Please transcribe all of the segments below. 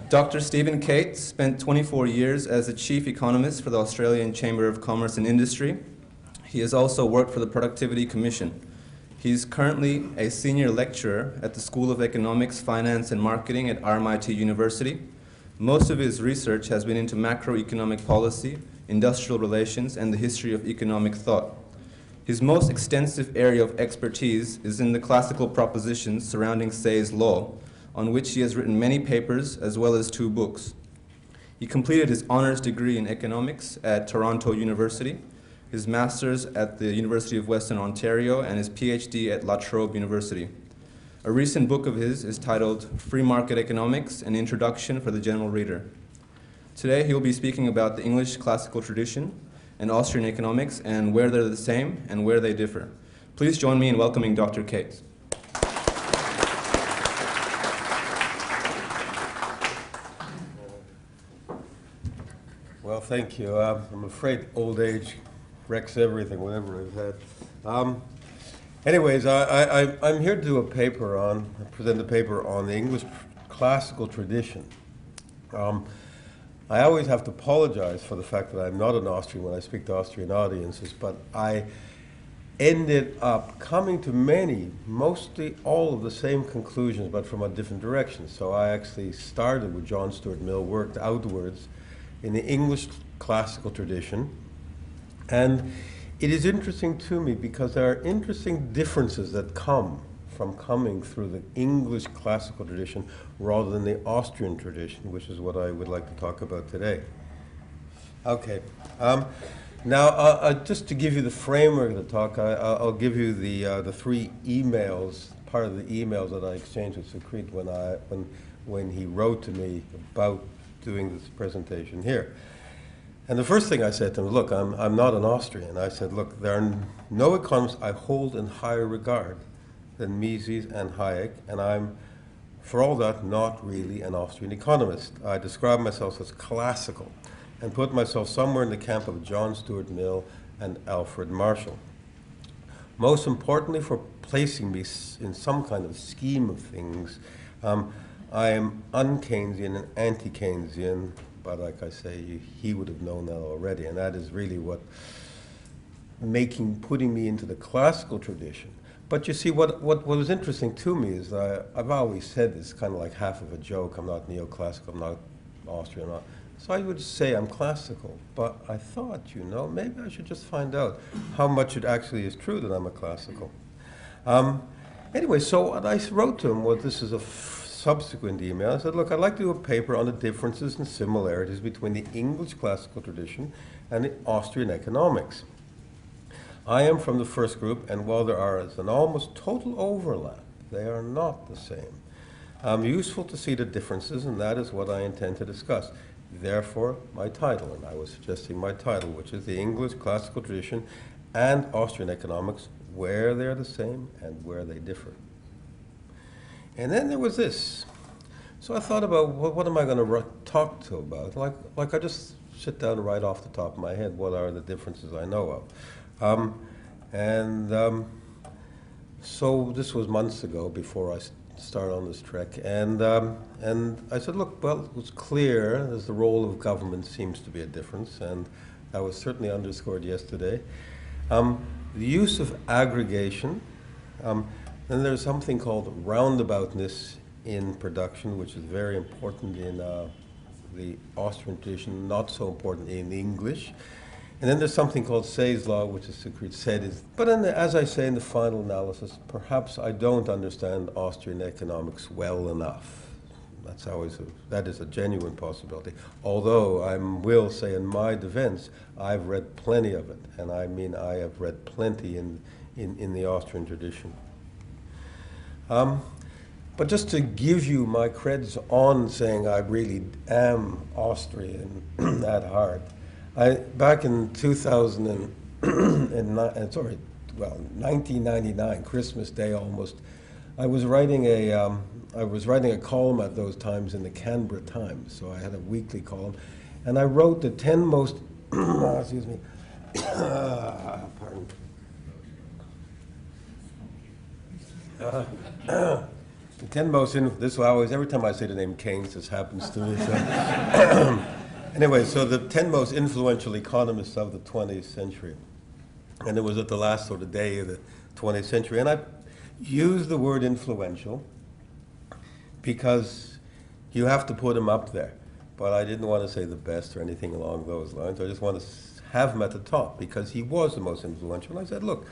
Dr. Stephen Cates spent 24 years as the chief economist for the Australian Chamber of Commerce and Industry. He has also worked for the Productivity Commission. He's currently a senior lecturer at the School of Economics, Finance and Marketing at RMIT University. Most of his research has been into macroeconomic policy, industrial relations, and the history of economic thought. His most extensive area of expertise is in the classical propositions surrounding Say's law, on which he has written many papers as well as 2 books. He completed his honors degree in economics at Toronto University, his master's at the University of Western Ontario, and his PhD at La Trobe University. A recent book of his is titled Free Market Economics, an Introduction for the General Reader. Today he will be speaking about the English classical tradition and Austrian economics and where they're the same and where they differ. Please join me in welcoming Dr. Cates. Well, thank you. I'm afraid old age wrecks everything, whatever I've had. Anyways, I'm here to do a paper present a paper on the English classical tradition. I always have to apologize for the fact that I'm not an Austrian when I speak to Austrian audiences, but I ended up coming to mostly all of the same conclusions, but from a different direction. So I actually started with John Stuart Mill, worked outwards in the English classical tradition. And it is interesting to me because there are interesting differences that come from coming through the English classical tradition rather than the Austrian tradition, which is what I would like to talk about today. Okay. Now, just to give you the framework of the talk, I'll give you the 3 emails, part of the emails that I exchanged with Secret when he wrote to me about doing this presentation here. And the first thing I said to him, look, I'm not an Austrian. I said, look, there are no economists I hold in higher regard than Mises and Hayek, and I'm, for all that, not really an Austrian economist. I describe myself as classical and put myself somewhere in the camp of John Stuart Mill and Alfred Marshall. Most importantly, for placing me in some kind of scheme of things, I am un-Keynesian and anti-Keynesian, but like I say, he would have known that already, and that is really what putting me into the classical tradition. But you see, what was interesting to me is I've always said this kind of like half of a joke. I'm not neoclassical, I'm not Austrian. So I would say I'm classical, but I thought, maybe I should just find out how much it actually is true that I'm a classical. Anyway, so what I wrote to him was, this is a subsequent email. I said, look, I'd like to do a paper on the differences and similarities between the English classical tradition and the Austrian economics. I am from the first group, and while there is an almost total overlap, they are not the same. Useful to see the differences, and that is what I intend to discuss. Therefore, my title, and I was suggesting my title, which is the English classical tradition and Austrian economics, where they're the same and where they differ. And then there was this. So I thought about, what am I going to talk to about? Like I just sit down right off the top of my head, what are the differences I know of? So this was months ago before I started on this trek. And I said, look, well, it was clear as the role of government seems to be a difference, and that was certainly underscored yesterday. The use of aggregation. Then there's something called roundaboutness in production, which is very important in the Austrian tradition, not so important in English. And then there's something called Say's law, which is Secret said but as I say in the final analysis, perhaps I don't understand Austrian economics well enough. That is a genuine possibility. Although I will say in my defense, I've read plenty of it, and I mean I have read plenty in the Austrian tradition. But just to give you my creds on saying I really am Austrian at heart, back in 1999, Christmas Day almost, I was writing a column at those times in the Canberra Times, so I had a weekly column, and I wrote the 10 most, excuse me, pardon. The 10 most, this always, every time I say the name Keynes, this happens to me. So. Anyway, so the 10 most influential economists of the 20th century. And it was at the last sort of day of the 20th century. And I use the word influential because you have to put him up there. But I didn't want to say the best or anything along those lines. I just want to have him at the top because he was the most influential. And I said, look,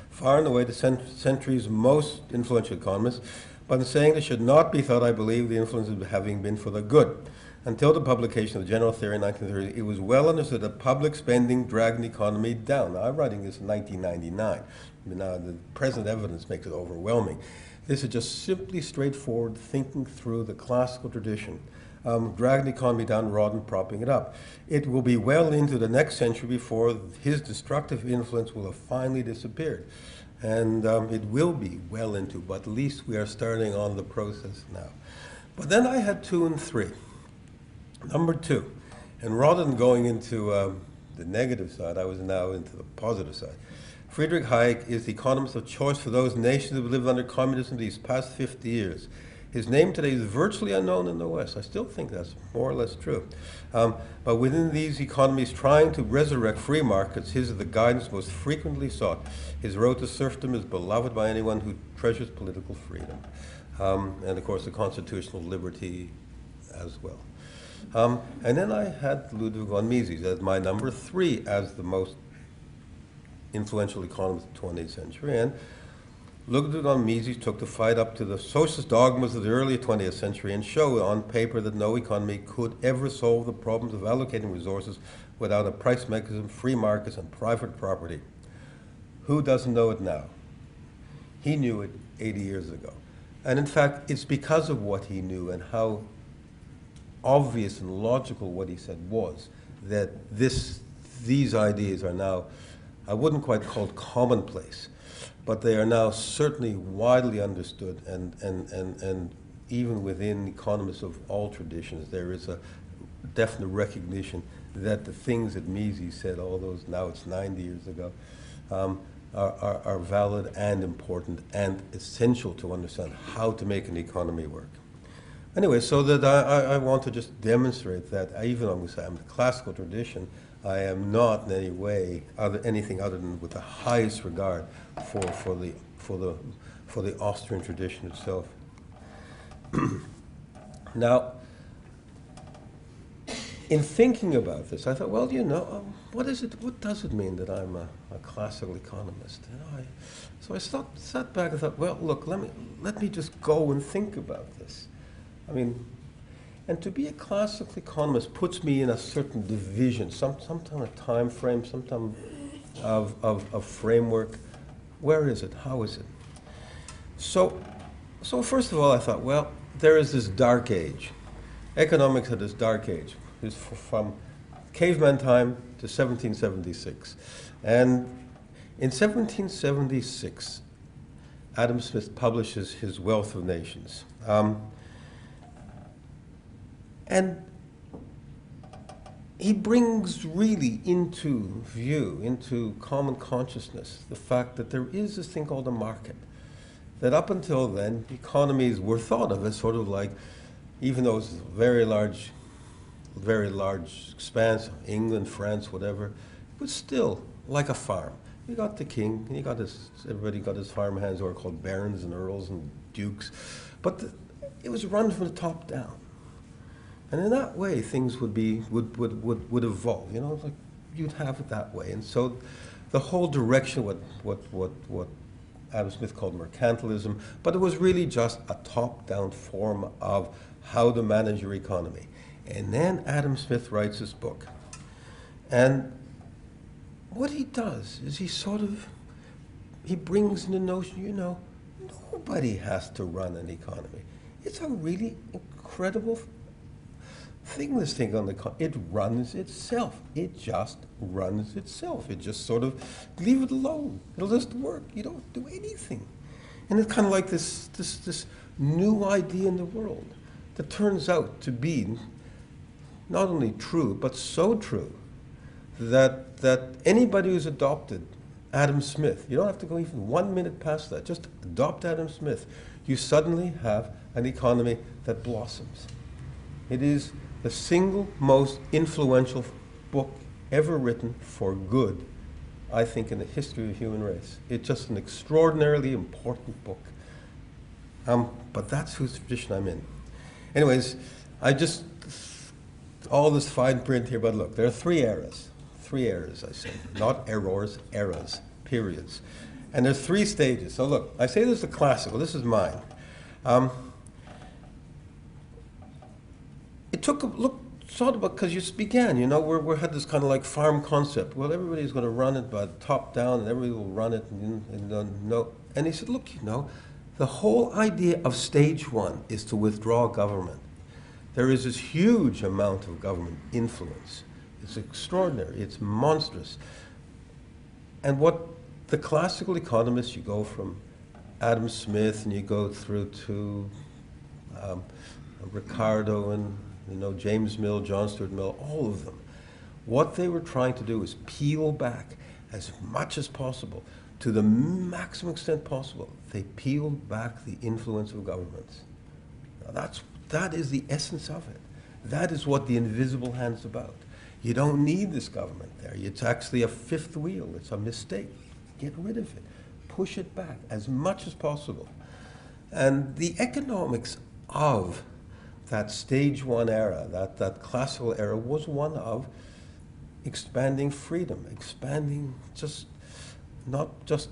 far and away the century's most influential economist, but in saying this should not be thought, I believe, the influence of having been for the good. Until the publication of the General Theory in 1930, it was well understood that public spending dragged the economy down. Now, I'm writing this in 1999. Now, the present evidence makes it overwhelming. This is just simply straightforward thinking through the classical tradition, dragging the economy down rather than propping it up. It will be well into the next century before his destructive influence will have finally disappeared. And it will be well into, but at least we are starting on the process now. But then I had 2 and 3. Number 2, and rather than going into the negative side, I was now into the positive side. Friedrich Hayek is the economist of choice for those nations who have lived under communism these past 50 years. His name today is virtually unknown in the West. I still think that's more or less true. But within these economies trying to resurrect free markets, his is the guidance most frequently sought. His road to serfdom is beloved by anyone who treasures political freedom. And of course the constitutional liberty as well. And then I had Ludwig von Mises as my number 3 as the most influential economist of the 20th century. And Ludwig von Mises took the fight up to the socialist dogmas of the early 20th century and showed on paper that no economy could ever solve the problems of allocating resources without a price mechanism, free markets, and private property. Who doesn't know it now? He knew it 80 years ago. And in fact, it's because of what he knew and how obvious and logical what he said was that these ideas are now, I wouldn't quite call it commonplace, but they are now certainly widely understood, and even within economists of all traditions, there is a definite recognition that the things that Mises said all those, now it's 90 years ago, are valid and important and essential to understand how to make an economy work. Anyway, so that I want to just demonstrate that even though I'm the classical tradition, I am not in any way anything other than with the highest regard for the Austrian tradition itself. Now, in thinking about this, I thought, well, what is it? What does it mean that I'm a classical economist? So I sat back and thought, well, look, let me just go and think about this. I mean, and to be a classical economist puts me in a certain division, sometimes a time frame, sometimes of framework. Where is it? How is it? So first of all, I thought, well, there is this dark age. Economics had this dark age. It's from caveman time to 1776. And in 1776, Adam Smith publishes his Wealth of Nations. And he brings really into view, into common consciousness, the fact that there is this thing called a market. That up until then, economies were thought of as sort of like, even though it's a very large expanse, England, France, whatever, it was still like a farm. You got the king, and everybody got his farm hands who are called barons and earls and dukes. But it was run from the top down. And in that way, things would evolve. Like you'd have it that way. And so, the whole direction, what Adam Smith called mercantilism, but it was really just a top-down form of how to manage your economy. And then Adam Smith writes this book, and what he does is he brings in the notion, nobody has to run an economy. It's a really incredible thing, this thing on it runs itself. It just runs itself. It just sort of, leave it alone. It'll just work. You don't do anything. And it's kind of like this new idea in the world that turns out to be not only true, but so true that anybody who's adopted Adam Smith. You don't have to go even 1 minute past that. Just adopt Adam Smith. You suddenly have an economy that blossoms. It is the single most influential book ever written for good, I think, in the history of the human race. It's just an extraordinarily important book. But that's whose tradition I'm in. Anyways, all this fine print here, but look, there are 3 eras. 3 eras, I say. Not errors, eras, periods. And there's 3 stages. So look, I say this is the classical, this is mine. It took a look, sort of, because you began, you know, we had this kind of like farm concept. Well, everybody's going to run it by top down, and everybody will run it, and he said, look, you know, the whole idea of stage 1 is to withdraw government. There is this huge amount of government influence. It's extraordinary, it's monstrous. And what the classical economists, you go from Adam Smith and you go through to Ricardo and James Mill, John Stuart Mill, all of them, what they were trying to do is peel back as much as possible, to the maximum extent possible. They peeled back the influence of governments. Now that is the essence of it. That is what the invisible hand's about. You don't need this government there. It's actually a fifth wheel. It's a mistake. Get rid of it. Push it back as much as possible. And the economics of that stage 1 era, that classical era, was one of expanding freedom, expanding not just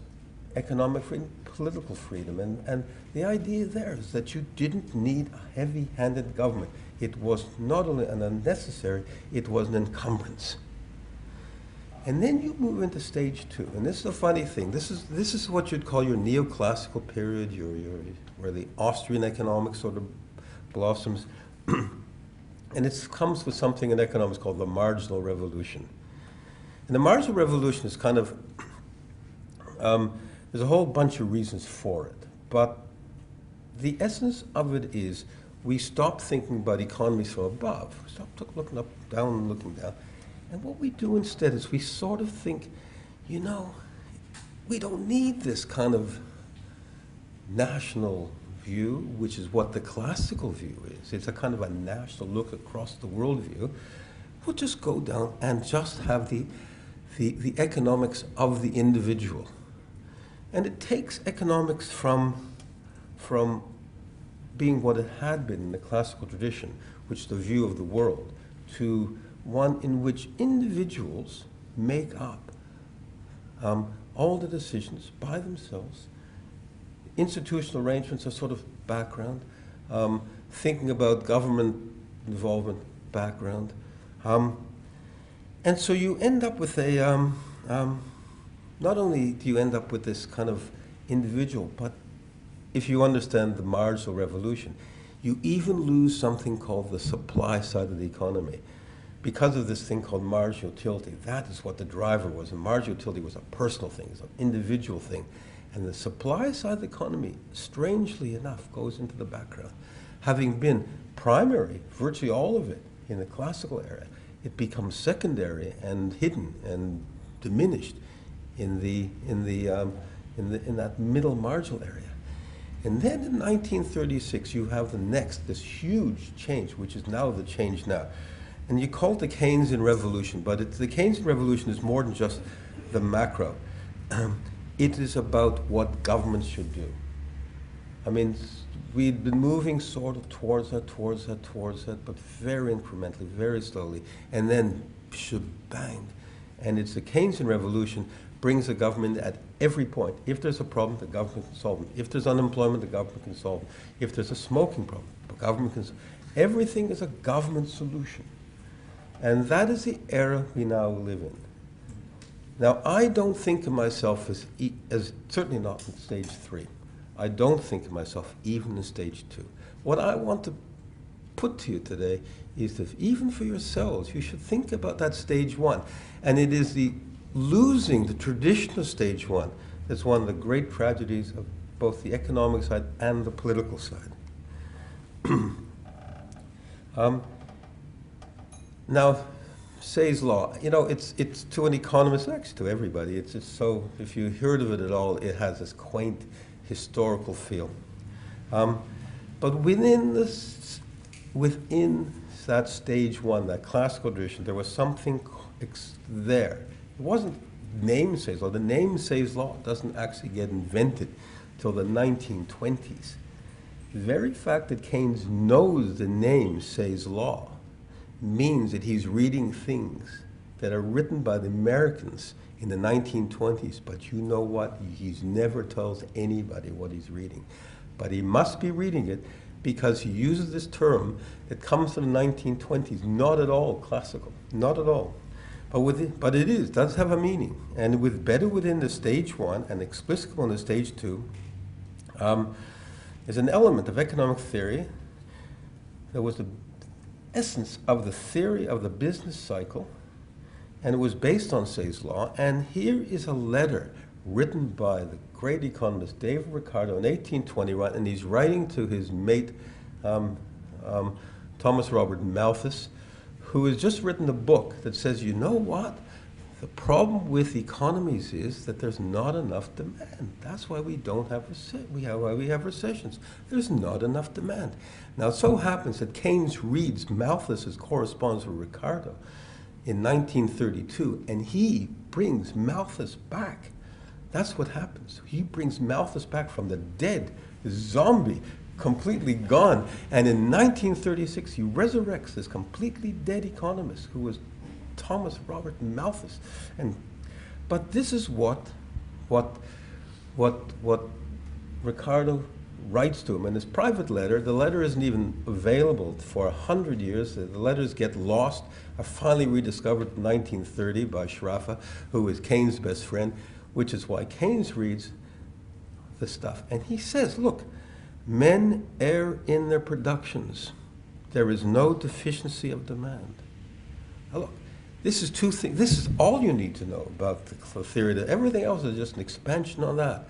economic freedom, political freedom. And the idea there is that you didn't need a heavy-handed government. It was not only an unnecessary, it was an encumbrance. And then you move into stage 2, and this is the funny thing. This is what you'd call your neoclassical period, where the Austrian economics sort of blossoms. And it comes with something in economics called the Marginal Revolution. And the Marginal Revolution is kind of, there's a whole bunch of reasons for it. But the essence of it is we stop thinking about economies from above. We stop looking up, down, and looking down. And what we do instead is we sort of think, we don't need this kind of national view, which is what the classical view is. It's a kind of a national look across the world view. We'll just go down and just have the economics of the individual. And it takes economics from being what it had been in the classical tradition, which is the view of the world, to one in which individuals make up all the decisions by themselves. Institutional arrangements are sort of background, thinking about government involvement, background. And so you end up with not only do you end up with this kind of individual, but if you understand the Marginal Revolution, you even lose something called the supply side of the economy. Because of this thing called marginal utility, that is what the driver was. And marginal utility was a personal thing, it's an individual thing. And the supply side of the economy, strangely enough, goes into the background. Having been primary, virtually all of it, in the classical era, it becomes secondary and hidden and diminished in that middle marginal area. And then in 1936, you have this huge change, which is now the change now. And you call it the Keynesian Revolution, but the Keynesian Revolution is more than just the macro. It is about what governments should do. I mean, we'd been moving sort of towards that, but very incrementally, very slowly, and then bang. And it's the Keynesian Revolution brings the government at every point. If there's a problem, the government can solve it. If there's unemployment, the government can solve it. If there's a smoking problem, the government can solve it. Everything is a government solution. And that is the era we now live in. Now, I don't think of myself as certainly not in stage 3. I don't think of myself even in stage 2. What I want to put to you today is that even for yourselves, you should think about that stage 1. And it is the losing the traditional stage 1 that's one of the great tragedies of both the economic side and the political side. Now, Say's law, you know, it's to an economist, actually to everybody. It's just so, if you heard of it at all, it has this quaint historical feel. But within that stage one, that classical tradition, there was something there. It wasn't name Say's law. The name Say's law doesn't actually get invented till the 1920s. The very fact that Keynes knows the name Say's law means that he's reading things that are written by the Americans in the 1920s, but you know what? He never tells anybody what he's reading. But he must be reading it because he uses this term that comes from the 1920s, not at all classical, not at all. But it does have a meaning. And better within the stage one and explicable in the stage two, is an element of economic theory that was the essence of the theory of the business cycle, and it was based on Say's law. And here is a letter written by the great economist David Ricardo in 1821, and he's writing to his mate Thomas Robert Malthus, who has just written a book that says, you know what? The problem with economies is that there's not enough demand. That's why we don't have we have recessions. There's not enough demand. Now, it so happens that Keynes reads Malthus's correspondence with Ricardo in 1932, and he brings Malthus back. That's what happens. He brings Malthus back from the dead, the zombie, completely gone. And in 1936, he resurrects this completely dead economist who was Thomas Robert Malthus. But this is what Ricardo writes to him in his private letter. The letter isn't even available for 100 years. The letters get lost, are finally rediscovered in 1930 by Schraffer, who is Keynes' best friend, which is why Keynes reads the stuff. And he says, look, men err in their productions. There is no deficiency of demand. Now look, this is two things. This is all you need to know about the theory. That everything else is just an expansion on that.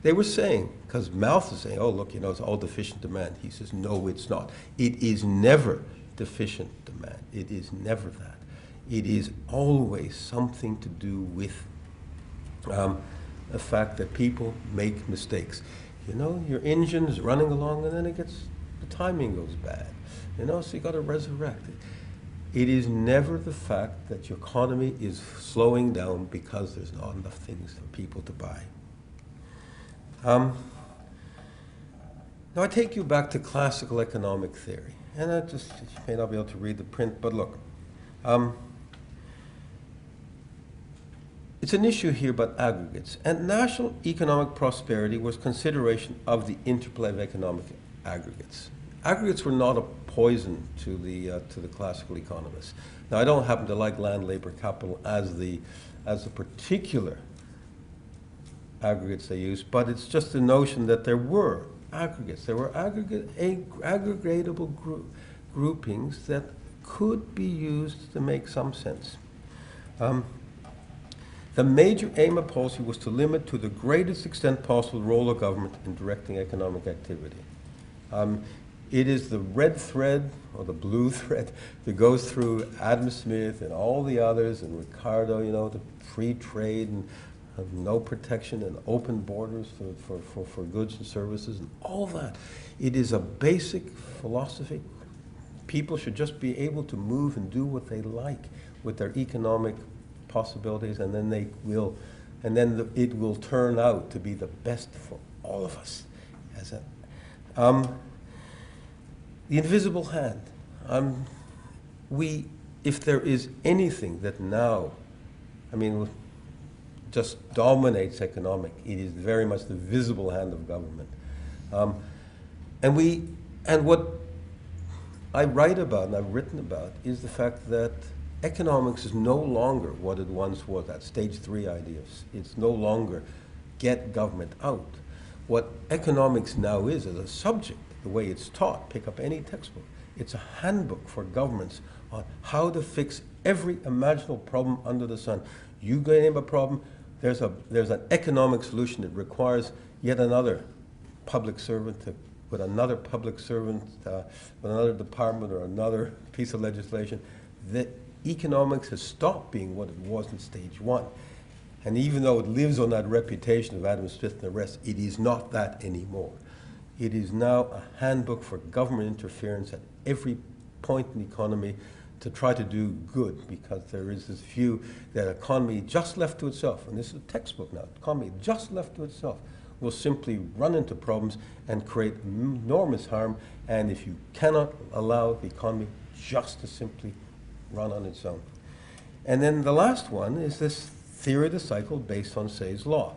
They were saying, because Malthus is saying, oh, look, you know, it's all deficient demand. He says, no, it's not. It is never deficient demand. It is never that. It is always something to do with the fact that people make mistakes. You know, your engine is running along and then the timing goes bad. You know, so you got to resurrect it. It is never the fact that your economy is slowing down because there's not enough things for people to buy. Now I take you back to classical economic theory. And you may not be able to read the print, but look. It's an issue here about aggregates. And national economic prosperity was consideration of the interplay of economic aggregates. Aggregates were not a poison to the classical economists. Now, I don't happen to like land, labor, capital as the particular aggregates they used, but it's just the notion that there were aggregates. There were aggregatable groupings that could be used to make some sense. The major aim of policy was to limit to the greatest extent possible the role of government in directing economic activity. It is the red thread, or the blue thread, that goes through Adam Smith and all the others, and Ricardo, you know, the free trade and no protection and open borders for goods and services and all that. It is a basic philosophy. People should just be able to move and do what they like with their economic possibilities, and then it will turn out to be the best for all of us. The invisible hand. If there is anything that now, just dominates economic, it is very much the visible hand of government. And what I write about and I've written about is the fact that economics is no longer what it once was, that stage 3 ideas. It's no longer get government out. What economics now is a subject, the way it's taught, pick up any textbook. It's a handbook for governments on how to fix every imaginable problem under the sun. You name a problem, there's an economic solution that requires yet another public servant with another public servant, with another department or another piece of legislation. That economics has stopped being what it was in stage one. And even though it lives on that reputation of Adam Smith and the rest, it is not that anymore. It is now a handbook for government interference at every point in the economy to try to do good, because there is this view that economy just left to itself, and this is a textbook now, economy just left to itself will simply run into problems and create enormous harm, and if you cannot allow the economy just to simply run on its own. And then the last one is this theory of the cycle based on Say's law.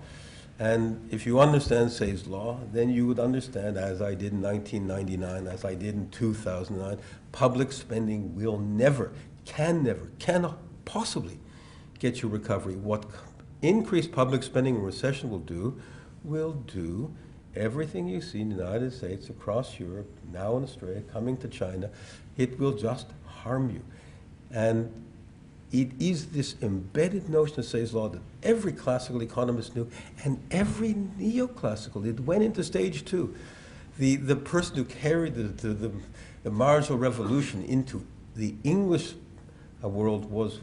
And if you understand Say's law, then you would understand, as I did in 1999, as I did in 2009, public spending will never, cannot possibly get you recovery. What increased public spending in recession will do everything you see in the United States, across Europe, now in Australia, coming to China. It will just harm you. And it is this embedded notion of Say's law that every classical economist knew, and every neoclassical. It went into stage two. The person who carried the Marginal Revolution into the English world was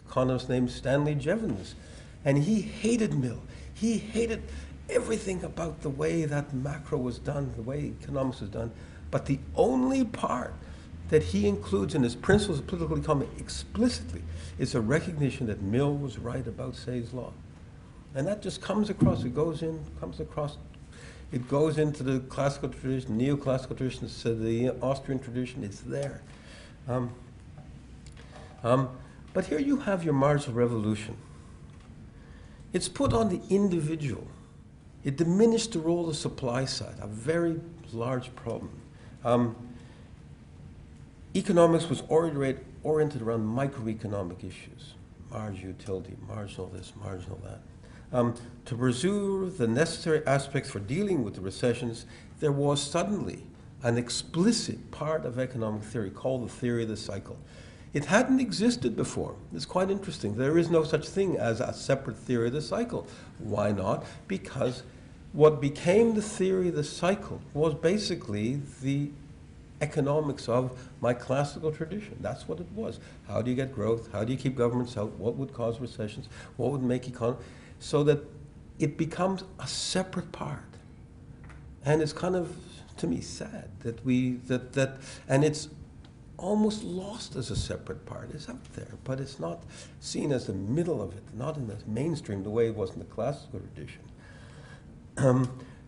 economist named Stanley Jevons. And he hated Mill. He hated everything about the way that macro was done, the way economics was done. But the only part that he includes in his Principles of Political Economy explicitly is a recognition that Mill was right about Say's law. And that just comes across, it goes into the classical tradition, neoclassical tradition, so the Austrian tradition, it's there. But here you have your Marginal Revolution. It's put on the individual. It diminished the role of the supply side, a very large problem. Economics was oriented around microeconomic issues, marginal utility, marginal this, marginal that. To pursue the necessary aspects for dealing with the recessions, there was suddenly an explicit part of economic theory called the theory of the cycle. It hadn't existed before. It's quite interesting. There is no such thing as a separate theory of the cycle. Why not? Because what became the theory of the cycle was basically the economics of my classical tradition. That's what it was. How do you get growth? How do you keep governments out? What would cause recessions? What would make economy? So that it becomes a separate part. And it's kind of, to me, sad that and it's almost lost as a separate part. It's out there, but it's not seen as the middle of it, not in the mainstream the way it was in the classical tradition.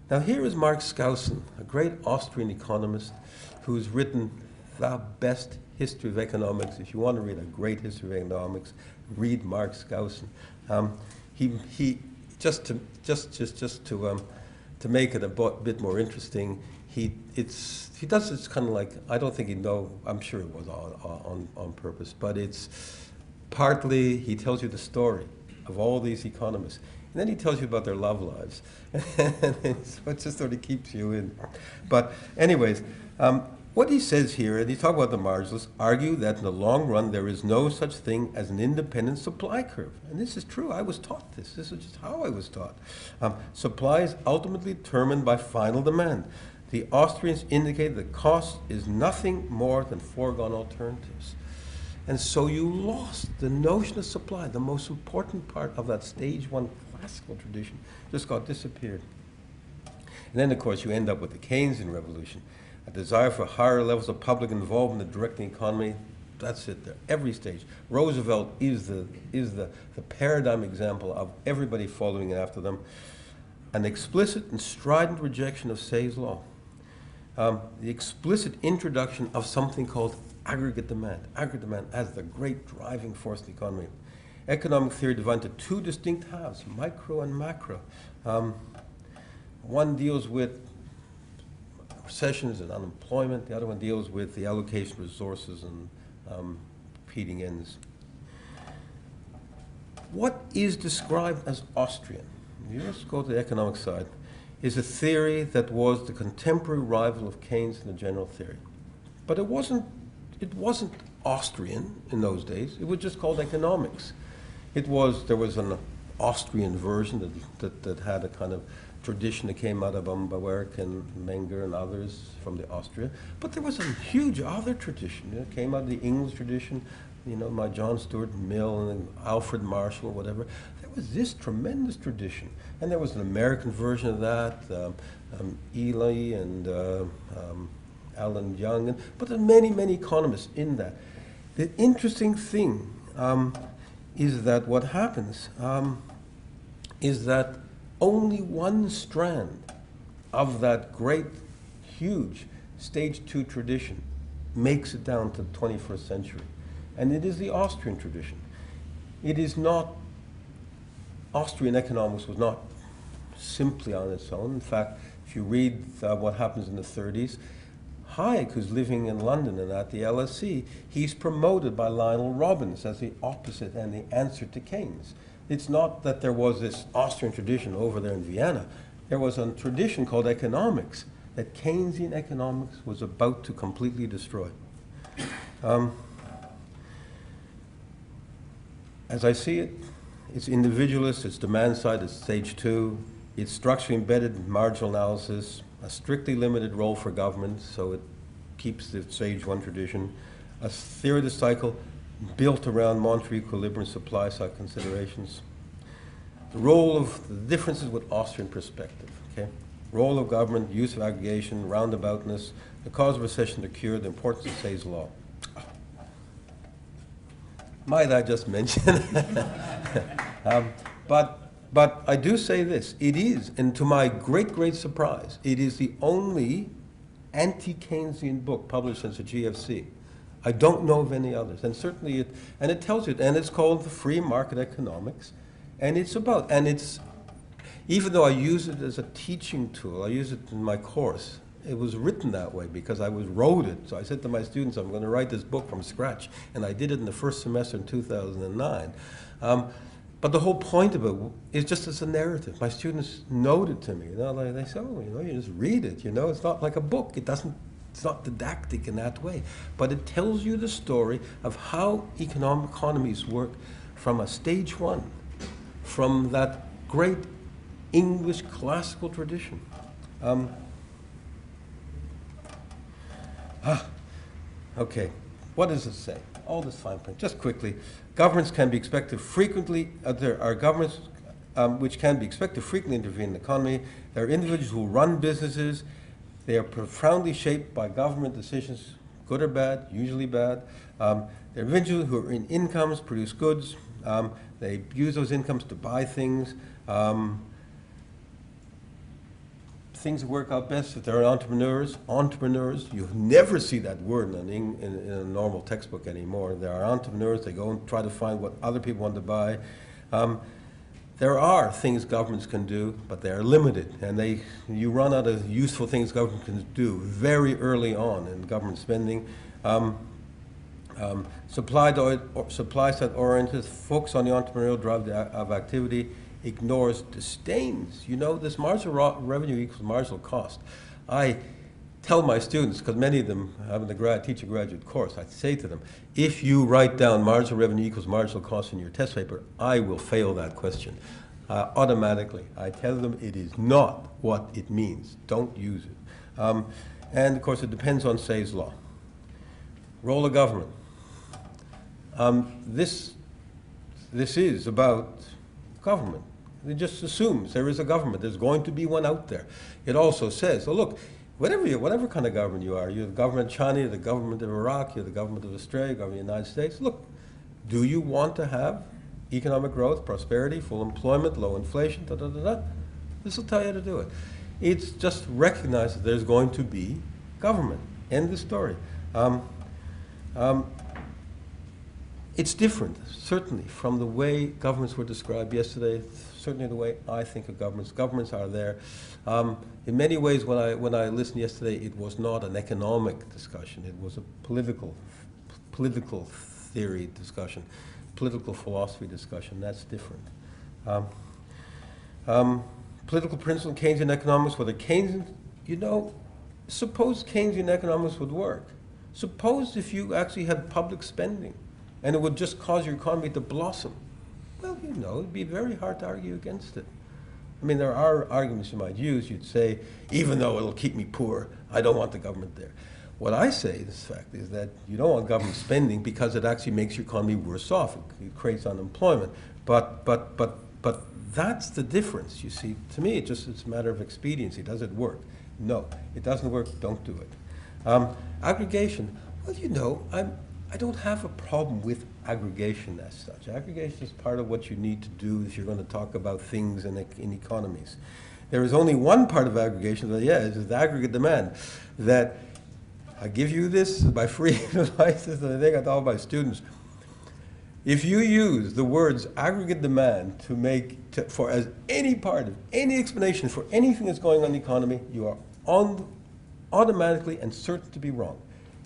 Now here is Mark Skousen, a great Austrian economist who's written the best history of economics. If you want to read a great history of economics, read Mark Skousen. He just to make it a bit more interesting, he does this kind of like, I don't think I'm sure it was on purpose, but it's partly he tells you the story of all these economists. And then he tells you about their love lives. So it just sort of keeps you in. But anyways, what he says here, and he talks about the marginalists, argue that in the long run there is no such thing as an independent supply curve. And this is true. I was taught this. This is just how I was taught. Supply is ultimately determined by final demand. The Austrians indicate that cost is nothing more than foregone alternatives. And so you lost the notion of supply, the most important part of that stage one classical tradition, just disappeared. And then, of course, you end up with the Keynesian Revolution, a desire for higher levels of public involvement in directing the economy. That's it there, every stage. Roosevelt is the paradigm example of everybody following after them. An explicit and strident rejection of Say's law. The explicit introduction of something called aggregate demand as the great driving force of the economy. Economic theory divided into two distinct halves, micro and macro. One deals with recessions and unemployment. The other one deals with the allocation of resources and competing ends. What is described as Austrian, if you just go to the economic side, is a theory that was the contemporary rival of Keynes in the general theory. But it wasn't Austrian in those days. It was just called economics. There was an Austrian version that had a kind of tradition that came out of Bauerk and Menger and others from the Austria. But there was a huge other tradition. It came out of the English tradition, my John Stuart Mill and Alfred Marshall or whatever, there was this tremendous tradition. And there was an American version of that, Ely and Alan Young, but there are many, many economists in that. The interesting thing is that what happens is that only one strand of that great, huge stage 2 tradition makes it down to the 21st century. And it is the Austrian tradition. It is not, Austrian economics was not simply on its own. In fact, if you read what happens in the 30s, Hayek, who's living in London and at the LSE, he's promoted by Lionel Robbins as the opposite and the answer to Keynes. It's not that there was this Austrian tradition over there in Vienna. There was a tradition called economics that Keynesian economics was about to completely destroy. As I see it, it's individualist, it's demand side, it's stage 2, it's structurally embedded marginal analysis, a strictly limited role for government, so it keeps the stage 1 tradition, a theory of the cycle built around monetary equilibrium supply side considerations, the role of the differences with Austrian perspective, okay? Role of government, use of aggregation, roundaboutness, the cause of recession to cure, the importance of Say's law. Might I just mention? But I do say this, it is, and to my great, great surprise, it is the only anti-Keynesian book published since the GFC. I don't know of any others, and certainly it tells you, and it's called The Free Market Economics, and it's about, and it's, even though I use it as a teaching tool, I use it in my course, it was written that way because I wrote it. So I said to my students, I'm going to write this book from scratch, and I did it in the first semester in 2009. But the whole point of it is just as a narrative. My students note it to me. They say, oh, you just read it. It's not like a book. It's not didactic in that way. But it tells you the story of how economies work from a stage 1, from that great English classical tradition. Okay, what does it say? All this fine print. Just quickly, governments can be expected frequently, there are governments which can be expected to frequently intervene in the economy. There are individuals who run businesses. They are profoundly shaped by government decisions, good or bad, usually bad. There are individuals who are in incomes, produce goods. They use those incomes to buy things. Things work out best if they're entrepreneurs. Entrepreneurs, you never see that word in a normal textbook anymore. There are entrepreneurs, they go and try to find what other people want to buy. There are things governments can do, but they are limited, and you run out of useful things government can do very early on in government spending. Supply side oriented, focus on the entrepreneurial drive of activity, ignores, disdains. This marginal revenue equals marginal cost. I tell my students, because many of them teach a graduate course, I say to them, if you write down marginal revenue equals marginal cost in your test paper, I will fail that question. Automatically. I tell them it is not what it means. Don't use it. And of course it depends on Say's law. Role of government. This is about government. It just assumes there is a government. There's going to be one out there. It also says, look, whatever kind of government you are, you're the government of China, you're the government of Iraq, you're the government of Australia, government of the United States. Look, do you want to have economic growth, prosperity, full employment, low inflation, This will tell you how to do it. It's just recognize that there's going to be government. End the story. It's different, certainly, from the way governments were described yesterday, certainly the way I think of governments. Governments are there. In many ways, when I listened yesterday, it was not an economic discussion. It was a political theory discussion, political philosophy discussion. That's different. Political principle in Keynesian economics, whether Keynesian, suppose Keynesian economics would work. Suppose if you actually had public spending, and it would just cause your economy to blossom. Well, it'd be very hard to argue against it. I mean, there are arguments you might use. You'd say, even though it'll keep me poor, I don't want the government there. What I say, in fact, is that you don't want government spending because it actually makes your economy worse off. It creates unemployment. But that's the difference, you see. To me, it's a matter of expediency. Does it work? No. It doesn't work, don't do it. Aggregation. Well, you know, I don't have a problem with aggregation as such. Aggregation is part of what you need to do if you're going to talk about things in economies. There is only one part of aggregation that, is the aggregate demand. That I give you this by free advice, this is the thing I tell my students. If you use the words aggregate demand for as any part of any explanation for anything that's going on in the economy, you are automatically and certain to be wrong.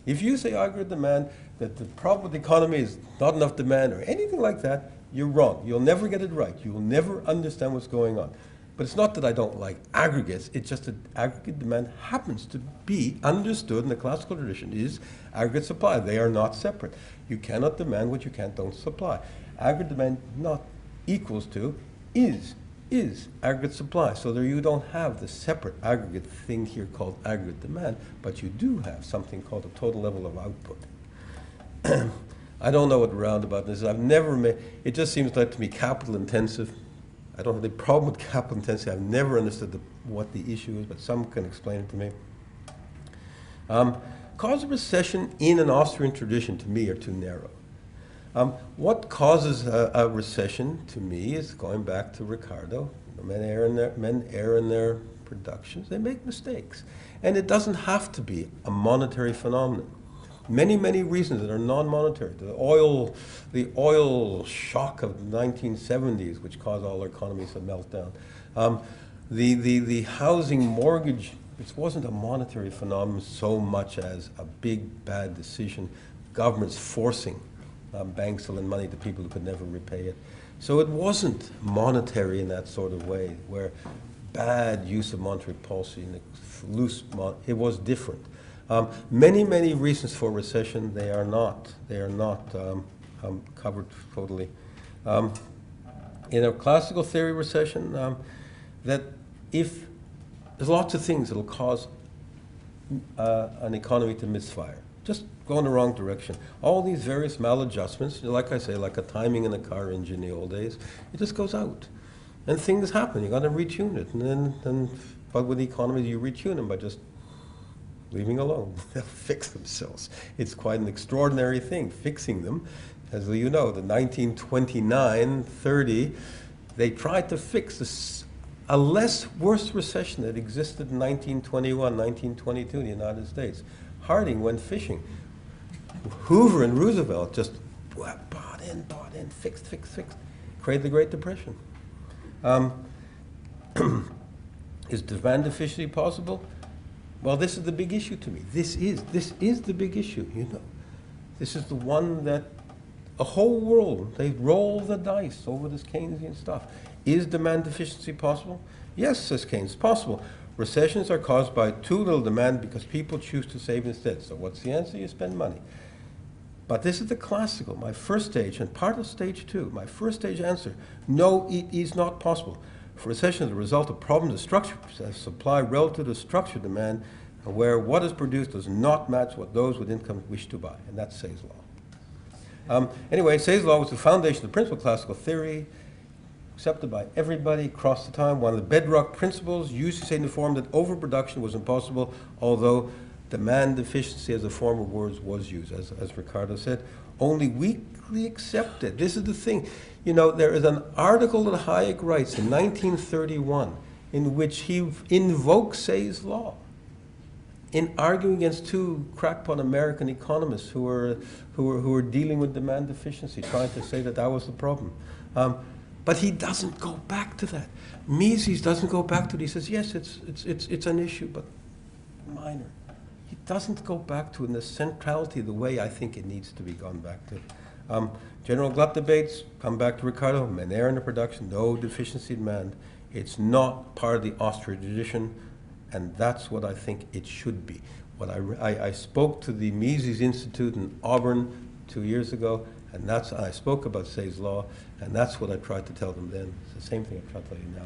If you say aggregate demand, that the problem with the economy is not enough demand or anything like that, you're wrong. You'll never get it right. You will never understand what's going on. But it's not that I don't like aggregates, it's just that aggregate demand happens to be understood in the classical tradition is aggregate supply. They are not separate. You cannot demand what you don't supply. Aggregate demand not equals to is aggregate supply. So there you don't have the separate aggregate thing here called aggregate demand, but you do have something called a total level of output. I don't know what roundaboutness is. I've never made, it just seems like to me capital intensive. I don't have any problem with capital intensity. I've never understood what the issue is, but some can explain it to me. Cause of recession in an Austrian tradition, to me, are too narrow. What causes a recession, to me, is going back to Ricardo. Men err in their productions. They make mistakes. And it doesn't have to be a monetary phenomenon. Many, many reasons that are non-monetary. The oil shock of the 1970s, which caused all our economies to melt down. The housing mortgage, which wasn't a monetary phenomenon so much as a big, bad decision. Governments forcing banks to lend money to people who could never repay it. So it wasn't monetary in that sort of way, where bad use of monetary policy and it was different. Many, many reasons for recession. They are not covered totally. In a classical theory recession, that if there's lots of things that will cause an economy to misfire, just go in the wrong direction. All these various maladjustments, like I say, like a timing in a car engine in the old days, it just goes out, and things happen. You got to retune it, but with the economy, you retune them by just leaving alone. They'll fix themselves. It's quite an extraordinary thing, fixing them. As you know, the 1929-30, they tried to fix a less worse recession that existed in 1921, 1922 in the United States. Harding went fishing. Hoover and Roosevelt just bought in, fixed, created the Great Depression. Is demand deficiency possible? Well, this is the big issue to me. This is the big issue, you know. This is the one that the whole world, they roll the dice over this Keynesian stuff. Is demand deficiency possible? Yes, says Keynes, possible. Recessions are caused by too little demand because people choose to save instead. So what's the answer? You spend money. But this is the classical, my first stage, and part of stage two, my first stage answer. No, it is not possible. For recession is the result of problems of structure, supply relative to structure demand, where what is produced does not match what those with income wish to buy. And that's Say's law. Anyway, Say's law was the foundation of principal classical theory, accepted by everybody across the time. One of the bedrock principles used to say in the form that overproduction was impossible, although demand deficiency as a form of words was used, as Ricardo said, only weakly accepted. This is the thing. You know, there is an article that Hayek writes in 1931 in which he invokes Say's law in arguing against two crackpot American economists who were dealing with demand deficiency, trying to say that was the problem. But he doesn't go back to that. Mises doesn't go back to it. He says, yes, it's an issue, but minor. He doesn't go back to it in the centrality, the way I think it needs to be gone back to. General Glut debates, come back to Ricardo, men err in the production, no deficiency demand. It's not part of the Austrian tradition, and that's what I think it should be. I spoke to the Mises Institute in Auburn 2 years ago, and I spoke about Say's law, and that's what I tried to tell them then. It's the same thing I try to tell you now.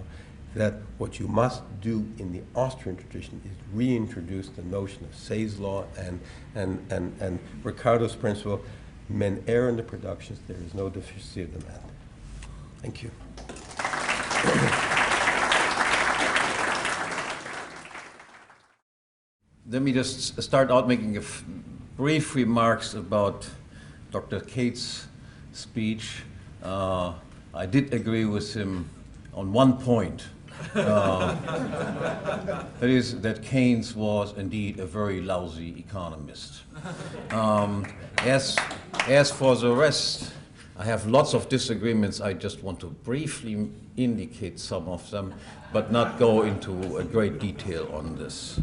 that what you must do in the Austrian tradition is reintroduce the notion of Say's law and Ricardo's principle, men err in the productions, there is no deficiency of demand. Thank you. Let me just start out making brief remarks about Dr. Cates' speech. I did agree with him on one point. That is that Keynes was indeed a very lousy economist. As for the rest, I have lots of disagreements. I just want to briefly indicate some of them, but not go into a great detail on this.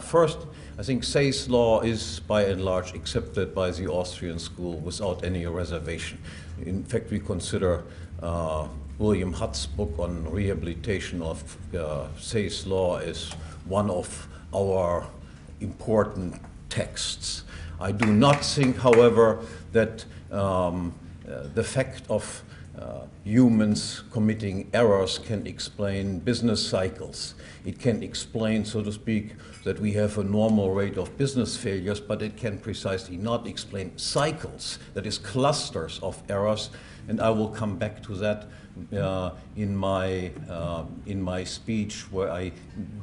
First, I think Say's law is by and large accepted by the Austrian school without any reservation. In fact, we consider William Hutt's book on rehabilitation of Say's law is one of our important texts. I do not think, however, that the fact of humans committing errors can explain business cycles. It can explain, so to speak, that we have a normal rate of business failures, but it can precisely not explain cycles, that is, clusters of errors, and I will come back to that in my speech, where I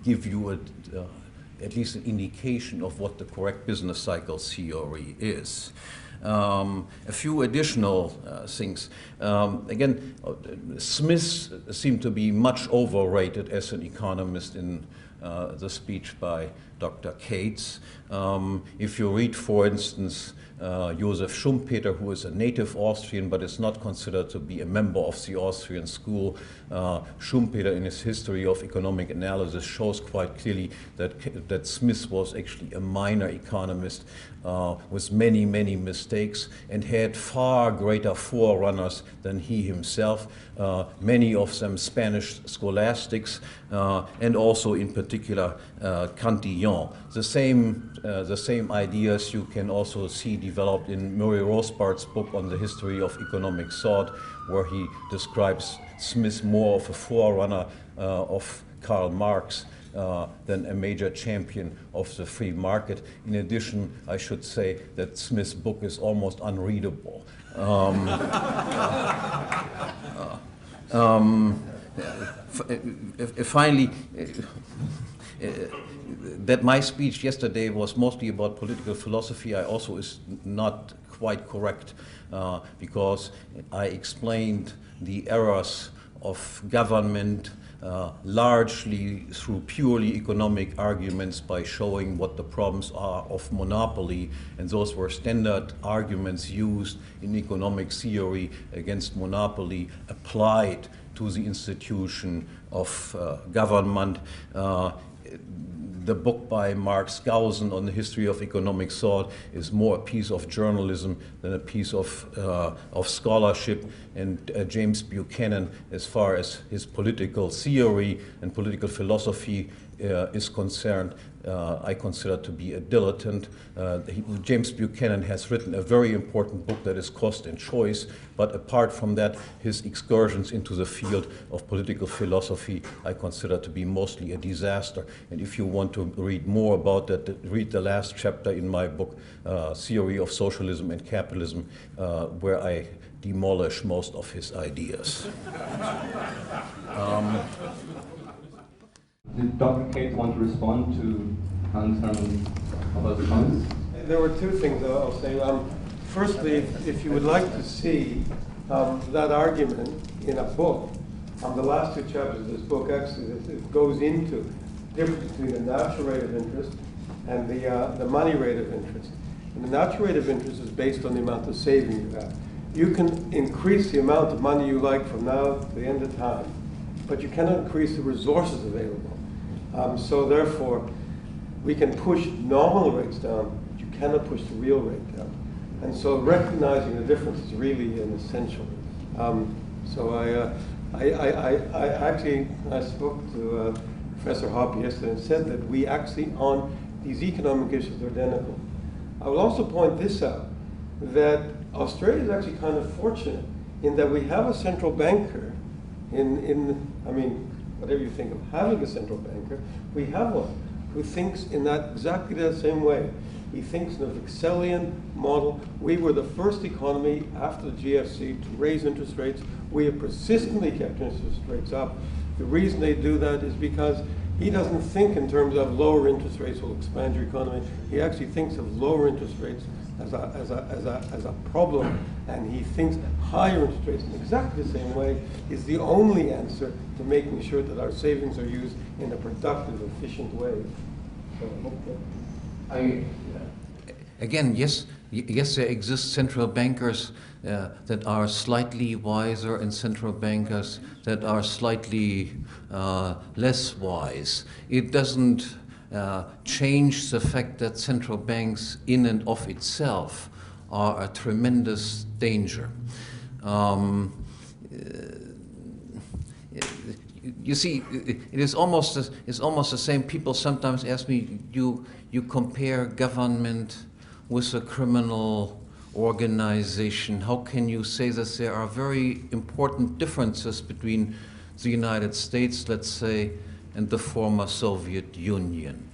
give you at least an indication of what the correct business cycle theory is. A few additional things. Again, Smith seemed to be much overrated as an economist in the speech by Dr. Cates. If you read, for instance, Josef Schumpeter, who is a native Austrian but is not considered to be a member of the Austrian school, Schumpeter in his History of Economic Analysis shows quite clearly that Smith was actually a minor economist with many, many mistakes and had far greater forerunners than he himself, many of them Spanish scholastics, and also in particular Cantillon. The same ideas you can also see developed in Murray Rothbard's book on the history of economic thought, where he describes Smith more of a forerunner of Karl Marx than a major champion of the free market. In addition, I should say that Smith's book is almost unreadable. Finally, that my speech yesterday was mostly about political philosophy, I also is not quite correct, because I explained the errors of government largely through purely economic arguments by showing what the problems are of monopoly, and those were standard arguments used in economic theory against monopoly applied to the institution of government. The book by Mark Skousen on the history of economic thought is more a piece of journalism than a piece of scholarship. And James Buchanan, as far as his political theory and political philosophy is concerned, I consider to be a dilettante. James Buchanan has written a very important book that is Cost and Choice, but apart from that, his excursions into the field of political philosophy I consider to be mostly a disaster. And if you want to read more about that, read the last chapter in my book, Theory of Socialism and Capitalism, where I demolish most of his ideas. Did Dr. Cates want to respond to Hans about the comments? There were two things I'll say. Firstly, if you would like to see that argument in a book, the last two chapters of this book actually it goes into the difference between the natural rate of interest and the money rate of interest. And the natural rate of interest is based on the amount of saving you have. You can increase the amount of money you like from now to the end of time, but you cannot increase the resources available. So therefore, we can push nominal rates down, but you cannot push the real rate down. And so recognizing the difference is really an essential. So I spoke to Professor Hoppe yesterday and said that we actually, on these economic issues, are identical. I will also point this out, that Australia is actually kind of fortunate in that we have a central banker whatever you think of having a central banker, we have one who thinks in that exactly the same way. He thinks in a Vixelian model. We were the first economy after the GFC to raise interest rates. We have persistently kept interest rates up. The reason they do that is because he doesn't think in terms of lower interest rates will expand your economy. He actually thinks of lower interest rates as a problem, and he thinks higher interest rates in exactly the same way is the only answer to making sure that our savings are used in a productive, efficient way. So I hope that Again, yes, there exist central bankers that are slightly wiser and central bankers that are slightly less wise. It doesn't change the fact that central banks in and of itself are a tremendous danger. You see, it's almost the same. People sometimes ask me, you compare government with a criminal organization. How can you say that there are very important differences between the United States, let's say, and the former Soviet Union?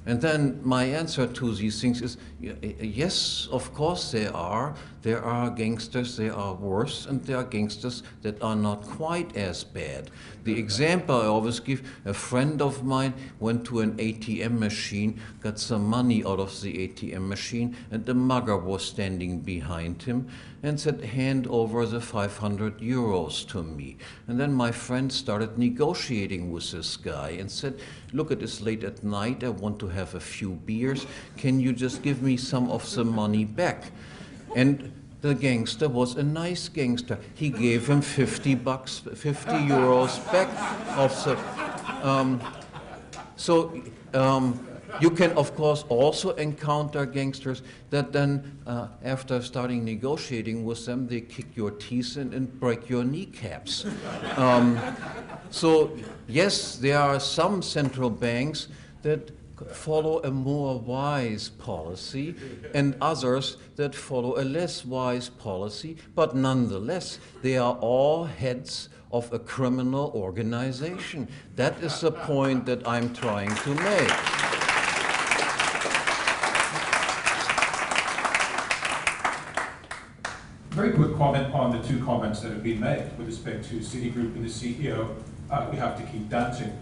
And then my answer to these things is, yes, of course there are. There are gangsters, there are worse, and there are gangsters that are not quite as bad. The example I always give, a friend of mine went to an ATM machine, got some money out of the ATM machine, and the mugger was standing behind him and said, hand over the 500 euros to me. And then my friend started negotiating with this guy and said, look, it is late at night, I want to have a few beers, can you just give me some of the money back? And the gangster was a nice gangster. He gave him 50 euros back of the, you can, of course, also encounter gangsters that then, after starting negotiating with them, they kick your teeth in and break your kneecaps. So, yes, there are some central banks that follow a more wise policy and others that follow a less wise policy, but nonetheless, they are all heads of a criminal organization. That is the point that I'm trying to make. Very quick comment on the two comments that have been made with respect to Citigroup and the CEO. We have to keep dancing.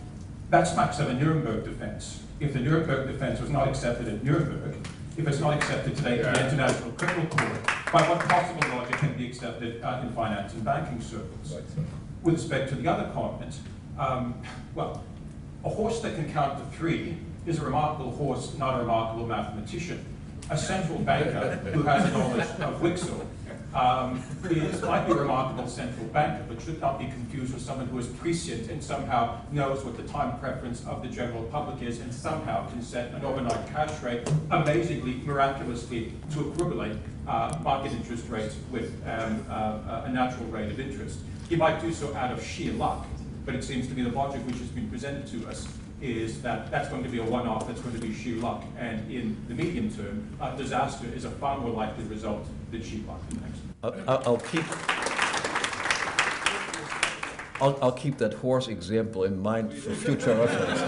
That smacks of a Nuremberg defense. If the Nuremberg defense was not accepted at Nuremberg, if it's not accepted today in the International Criminal Court, by what possible logic can it be accepted in finance and banking circles? With respect to the other comment, well, a horse that can count to 3 is a remarkable horse, not a remarkable mathematician. A central banker who has a knowledge of Wixel might be a remarkable central banker, but should not be confused with someone who is prescient and somehow knows what the time preference of the general public is and somehow can set an overnight cash rate amazingly, miraculously to equivalent market interest rates with a natural rate of interest. He might do so out of sheer luck, but it seems to be the logic which has been presented to us is that that's going to be a one-off, that's going to be sheer luck, and in the medium term, disaster is a far more likely result than sheer luck. I'll keep that horse example in mind for future reference.